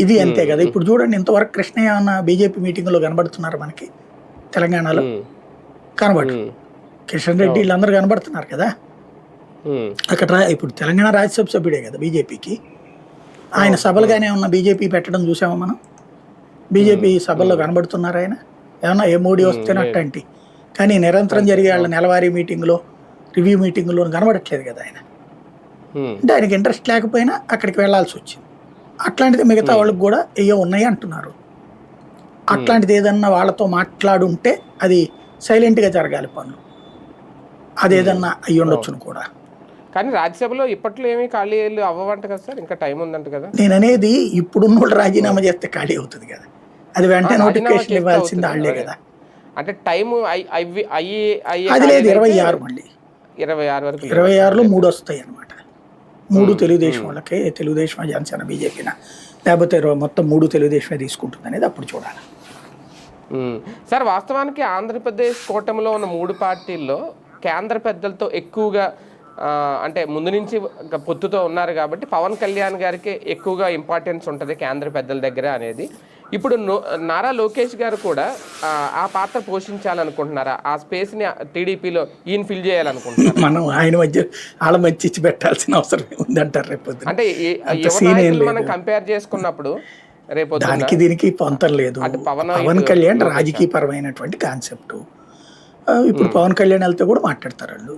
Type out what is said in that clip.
ఇది అంతే కదా. ఇప్పుడు చూడండి, ఇంతవరకు కృష్ణయ్య అన్న బీజేపీ మీటింగ్లో కనబడుతున్నారు మనకి తెలంగాణలో? కనబడరు. కిషన్ రెడ్డి వీళ్ళందరూ కనబడుతున్నారు కదా అక్కడ. ఇప్పుడు తెలంగాణ రాజ్యసభ సభ్యుడే కదా బీజేపీకి. ఆయన సభలుగానే ఉన్న బీజేపీ పెట్టడం చూసామా మనం? బీజేపీ సభల్లో కనబడుతున్నారు ఆయన? ఏమన్నా ఏ మోడీ వస్తేనట్టంటి. కానీ నిరంతరం జరిగే వాళ్ళ నెలవారీ మీటింగ్లో, రివ్యూ మీటింగ్లో కనబడట్లేదు కదా ఆయన. అంటే ఆయనకి ఇంట్రెస్ట్ లేకపోయినా అక్కడికి వెళ్లాల్సి వచ్చింది. అట్లాంటిది మిగతా వాళ్ళకి కూడా ఏయో ఉన్నాయి అంటున్నారు. అట్లాంటిది ఏదన్నా వాళ్ళతో మాట్లాడుంటే అది సైలెంట్గా జరగాలి పనులు. అదేదన్నా అయ్యి ఉండొచ్చును కూడా. కానీ రాజ్యసభలో ఇప్పట్లో ఏమీ ఖాళీలు అవ్వవంట కదా సార్, ఇంకా టైం ఉందంట కదా. నేను అనేది ఇప్పుడున్న వాళ్ళు రాజీనామా చేస్తే ఖాళీ అవుతుంది కదా, అది వెంటనే నోటిఫికేషన్ ఇవ్వాల్సింది వాళ్ళే కదా. అంటే టైం అది లేదు, 26 మళ్ళీ 26 వరకు. 26లో 3 వస్తాయి అనమాట. 3 తెలుగుదేశం వాళ్ళకే, తెలుగుదేశం, జనసేన, బీజేపీనా, లేకపోతే మొత్తం 3 తెలుగుదేశమే తీసుకుంటుంది అనేది అప్పుడు చూడాలి. సార్ వాస్తవానికి ఆంధ్రప్రదేశ్ కూటమిలో ఉన్న 3 పార్టీల్లో కేంద్ర పెద్దలతో ఎక్కువగా అంటే ముందు నుంచి పొత్తుతో ఉన్నారు కాబట్టి పవన్ కళ్యాణ్ గారికి ఎక్కువగా ఇంపార్టెన్స్ ఉంటుంది కేంద్ర పెద్దల దగ్గర అనేది. ఇప్పుడు నారా లోకేష్ గారు కూడా ఆ పాత్ర పోషించాలనుకుంటున్నారా? ఆ స్పేస్ని టీడీపీలో ఈయన ఫిల్ చేయాలనుకుంటున్నారు? మనం ఆయన మధ్య వాళ్ళ మధ్య ఇచ్చి పెట్టాల్సిన అవసరం ఉందంటారు రేపు. అంటే మనం కంపేర్ చేసుకున్నప్పుడు రేపు దానికి దీనికి పొంతం లేదు. పవన్ కళ్యాణ్ రాజకీయ పరమైనటువంటి కాన్సెప్ట్. ఇప్పుడు పవన్ కళ్యాణ్ వెళ్తే కూడా మాట్లాడతారు వాళ్ళు.